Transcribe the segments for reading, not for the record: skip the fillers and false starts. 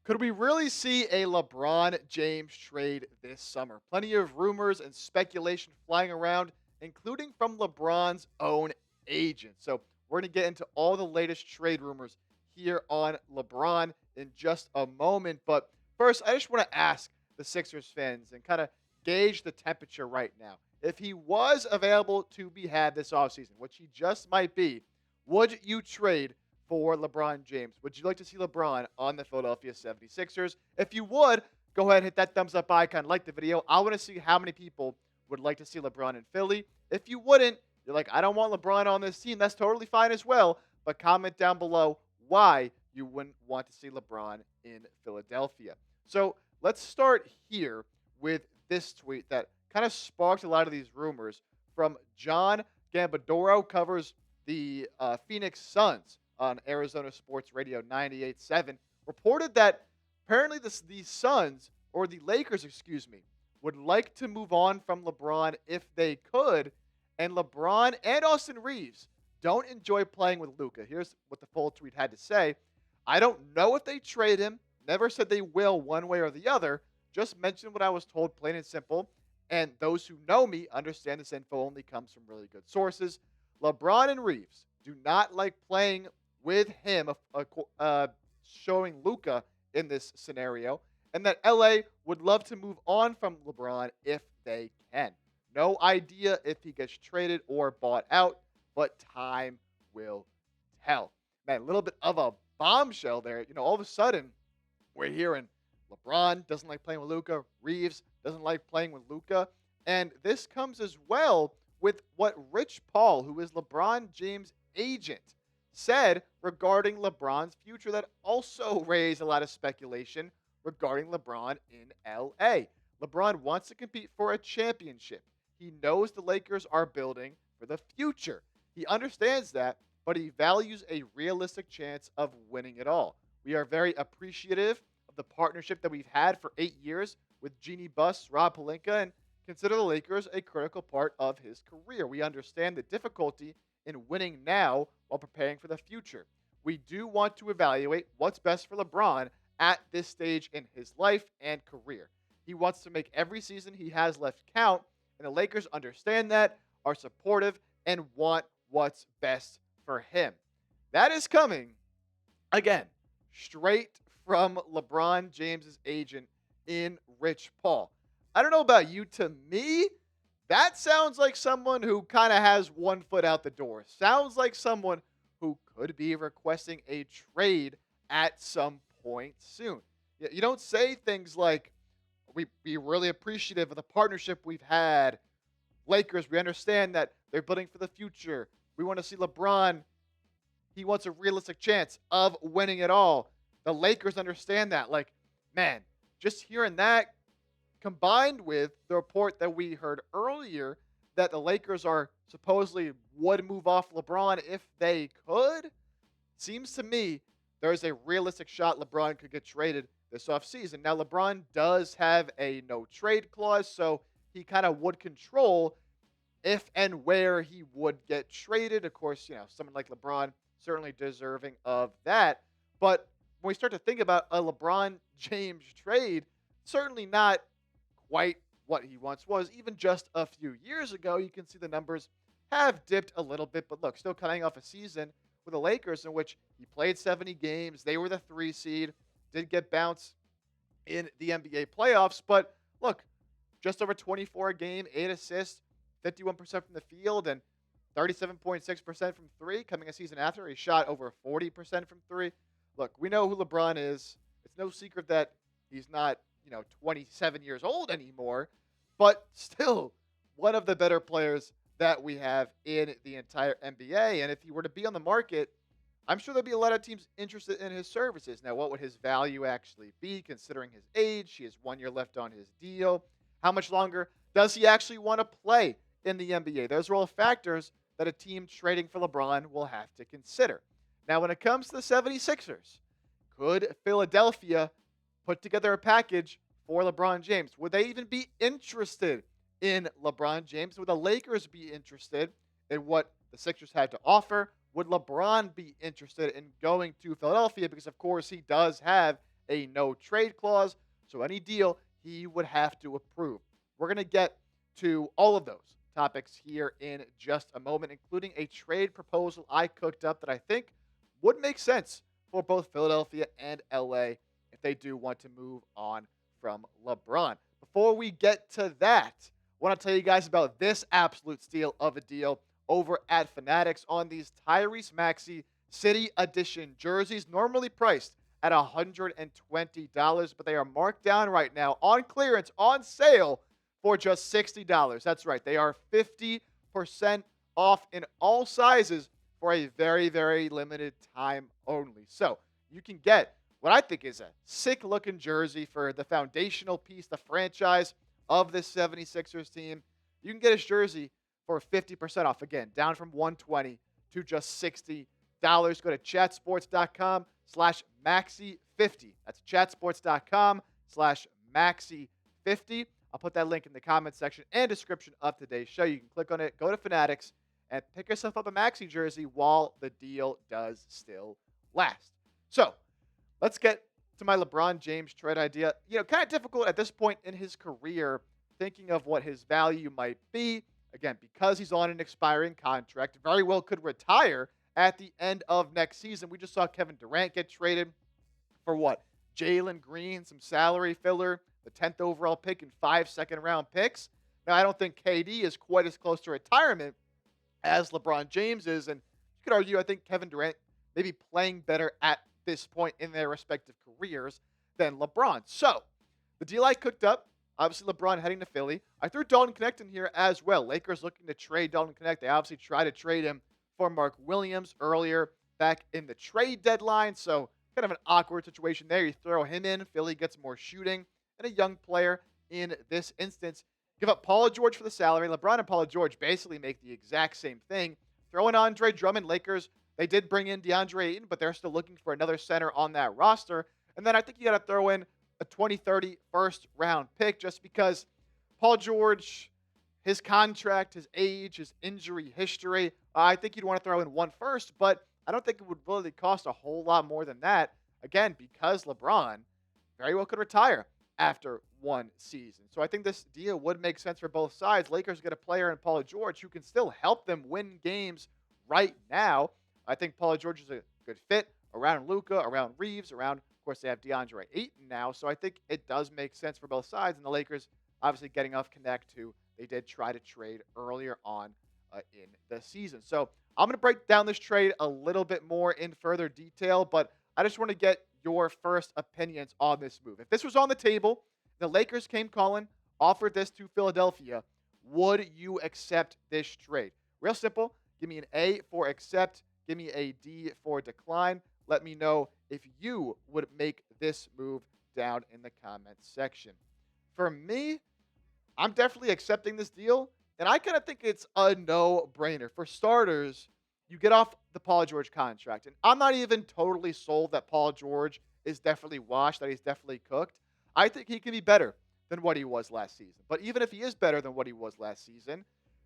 Could we really see a LeBron James trade this summer? Plenty of rumors and speculation flying around, including from LeBron's own agent. So, we're going to get into all the latest trade rumors here on LeBron in just a moment. But first, I just want to ask the Sixers fans and kind of gauge the temperature right now. If he was available to be had this offseason, which he just might be, would you trade for LeBron James? Would you like to see LeBron on the Philadelphia 76ers? If you would, go ahead and hit that thumbs up icon, like the video. I want to see how many people would like to see LeBron in Philly. If you wouldn't, you're like, I don't want LeBron on this team. That's totally fine as well. But comment down below why you wouldn't want to see LeBron in Philadelphia. So let's start here with this tweet that kind of sparked a lot of these rumors from John Gambadoro, covers the Phoenix Suns on Arizona Sports Radio 98.7, reported that apparently the Suns, or the Lakers, excuse me, would like to move on from LeBron if they could. And LeBron and Austin Reaves don't enjoy playing with Luka. Here's what the full tweet had to say. I don't know if they trade him. Never said they will one way or the other. Just mentioned what I was told, plain and simple. And those who know me understand this info only comes from really good sources. LeBron and Reaves do not like playing with him, showing Luka in this scenario, and that LA would love to move on from LeBron if they can. No idea if he gets traded or bought out, but time will tell. Man, a little bit of a bombshell there. All of a sudden, we're hearing LeBron doesn't like playing with Luka, Reaves doesn't like playing with Luka, and this comes as well with what Rich Paul, who is LeBron James' agent, said regarding LeBron's future that also raised a lot of speculation regarding LeBron in LA. LeBron wants to compete for a championship. He knows the Lakers are building for the future. He understands that, but he values a realistic chance of winning it all. We are very appreciative of the partnership that we've had for 8 years with Jeannie Buss, Rob Pelinka, and consider the Lakers a critical part of his career. We understand the difficulty in winning now while preparing for the future. We do want to evaluate what's best for LeBron at this stage in his life and career. He wants to make every season he has left count, and the Lakers understand that, are supportive, and want what's best for him. That is coming, again, straight from LeBron James's agent in Rich Paul. I don't know about you. To me, that sounds like someone who kind of has one foot out the door. Sounds like someone who could be requesting a trade at some point soon. You don't say things like, we be really appreciative of the partnership we've had. Lakers, we understand that they're building for the future. We want to see LeBron. He wants a realistic chance of winning it all. The Lakers understand that. Like, man, just hearing that combined with the report that we heard earlier that the Lakers are supposedly would move off LeBron if they could, seems to me there's a realistic shot LeBron could get traded this offseason. Now, LeBron does have a no trade clause, so he kind of would control if and where he would get traded. Of course, someone like LeBron certainly deserving of that. But when we start to think about a LeBron James trade, certainly not quite what he once was. Even just a few years ago, you can see the numbers have dipped a little bit. But look, still coming off a season with the Lakers in which he played 70 games. They were the 3 seed, did get bounced in the NBA playoffs. But look, just over 24 a game, 8 assists, 51% from the field, and 37.6% from 3 coming a season after. He shot over 40% from 3. Look, we know who LeBron is. It's no secret that he's not 27 years old anymore, but still one of the better players that we have in the entire NBA. And if he were to be on the market, I'm sure there'd be a lot of teams interested in his services. Now, what would his value actually be considering his age? He has 1 year left on his deal. How much longer does he actually want to play in the NBA? Those are all factors that a team trading for LeBron will have to consider. Now, when it comes to the 76ers, could Philadelphia put together a package for LeBron James? Would they even be interested in LeBron James? Would the Lakers be interested in what the Sixers had to offer? Would LeBron be interested in going to Philadelphia? Because, of course, he does have a no trade clause. So any deal he would have to approve. We're going to get to all of those topics here in just a moment, including a trade proposal I cooked up that I think would make sense for both Philadelphia and LA if they do want to move on from LeBron. Before we get to that, I want to tell you guys about this absolute steal of a deal over at Fanatics on these Tyrese Maxey City Edition jerseys, normally priced at $120, but they are marked down right now on clearance, on sale for just $60. That's right. They are 50% off in all sizes for a very, very limited time only. So you can get what I think is a sick looking jersey for the foundational piece, the franchise of this 76ers team. You can get his jersey for 50% off. Again, down from 120 to just $60. Go to chatsports.com/Maxi50. That's chatsports.com/Maxi50. I'll put that link in the comment section and description of today's show. You can click on it, go to Fanatics, and pick yourself up a Maxi jersey while the deal does still last. So let's get to my LeBron James trade idea. Kind of difficult at this point in his career thinking of what his value might be. Again, because he's on an expiring contract, very well could retire at the end of next season. We just saw Kevin Durant get traded for what? Jalen Green, some salary filler, the 10th overall pick, and 5 second-round picks. Now, I don't think KD is quite as close to retirement as LeBron James is, and you could argue I think Kevin Durant may be playing better at this point in their respective careers than LeBron. So, the deal I cooked up, obviously LeBron heading to Philly. I threw Dalton Knecht in here as well. Lakers looking to trade Dalton Knecht. They obviously tried to trade him for Mark Williams earlier back in the trade deadline. So, kind of an awkward situation there. You throw him in, Philly gets more shooting, and a young player in this instance. Give up Paul George for the salary. LeBron and Paul George basically make the exact same thing. Throw in Andre Drummond. Lakers, they did bring in DeAndre Ayton, but they're still looking for another center on that roster. And then I think you got to throw in a 2030 first-round pick just because Paul George, his contract, his age, his injury history, I think you'd want to throw in one first, but I don't think it would really cost a whole lot more than that. Again, because LeBron very well could retire after one season. So I think this deal would make sense for both sides. Lakers get a player in Paul George who can still help them win games right now. I think Paul George is a good fit around Luka, around Reaves, around, of course, they have DeAndre Ayton now. So I think it does make sense for both sides. And the Lakers obviously getting off Connect, who they did try to trade earlier on in the season. So I'm going to break down this trade a little bit more in further detail, but I just want to get your first opinions on this move. If this was on the table, the Lakers came calling, offered this to Philadelphia, would you accept this trade? Real simple. Give me an A for accept. Give me a D for decline. Let me know if you would make this move down in the comments section. For me, I'm definitely accepting this deal, and I kind of think it's a no-brainer. For starters, you get off the Paul George contract, and I'm not even totally sold that Paul George is definitely washed, that he's definitely cooked. I think he can be better than what he was last season. But even if he is better than what he was last season,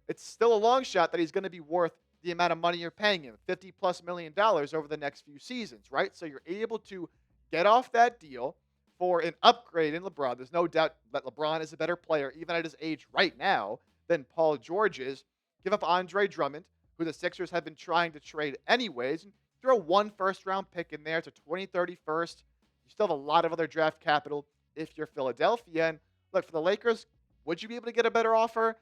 it's still a long shot that he's going to be worth the amount of money you're paying him, $50+ million over the next few seasons, right? So you're able to get off that deal for an upgrade in LeBron. There's no doubt that LeBron is a better player, even at his age right now, than Paul George is. Give up Andre Drummond, who the Sixers have been trying to trade anyways, and throw one first-round pick in there. It's a 2030 first. You still have a lot of other draft capital if you're Philadelphia. And look, for the Lakers, would you be able to get a better offer?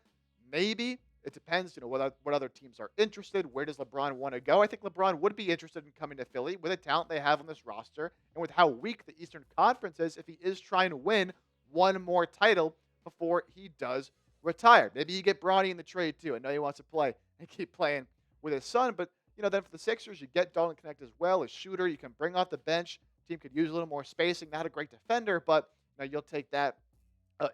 Maybe. It depends, what other teams are interested. Where does LeBron want to go? I think LeBron would be interested in coming to Philly with the talent they have on this roster and with how weak the Eastern Conference is if he is trying to win one more title before he does retire. Maybe you get Bronny in the trade too. I know he wants to play and keep playing with his son, but then for the Sixers, you get Dalton Knecht as well, a shooter. You can bring off the bench. Team could use a little more spacing. Not a great defender, but you'll take that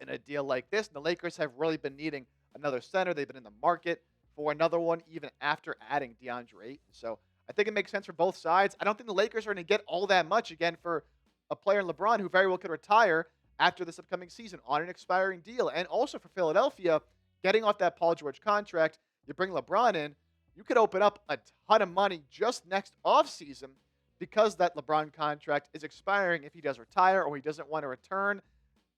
in a deal like this. And the Lakers have really been needing another center. They've been in the market for another one, even after adding DeAndre Ayton. So I think it makes sense for both sides. I don't think the Lakers are going to get all that much again for a player in LeBron who very well could retire after this upcoming season on an expiring deal. And also for Philadelphia, getting off that Paul George contract, you bring LeBron in, you could open up a ton of money just next offseason because that LeBron contract is expiring if he does retire or he doesn't want to return.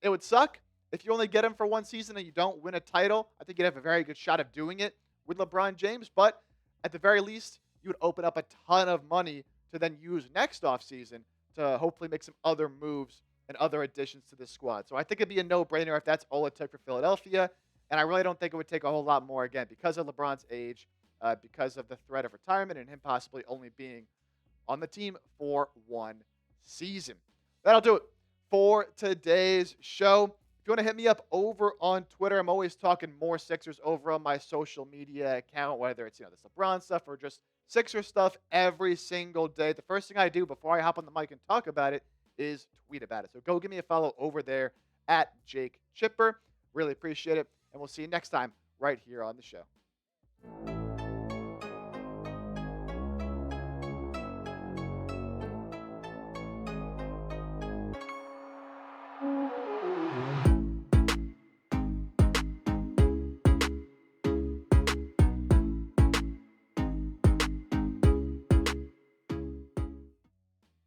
It would suck if you only get him for one season and you don't win a title. I think you'd have a very good shot of doing it with LeBron James, but at the very least, you would open up a ton of money to then use next offseason to hopefully make some other moves and other additions to the squad. So I think it'd be a no-brainer if that's all it took for Philadelphia. And I really don't think it would take a whole lot more, again, because of LeBron's age, because of the threat of retirement and him possibly only being on the team for one season. That'll do it for today's show. If you want to hit me up over on Twitter, I'm always talking more Sixers over on my social media account, whether it's this LeBron stuff or just Sixer stuff every single day. The first thing I do before I hop on the mic and talk about it is tweet about it. So go give me a follow over there at Jake Chipper. Really appreciate it. And we'll see you next time right here on the show.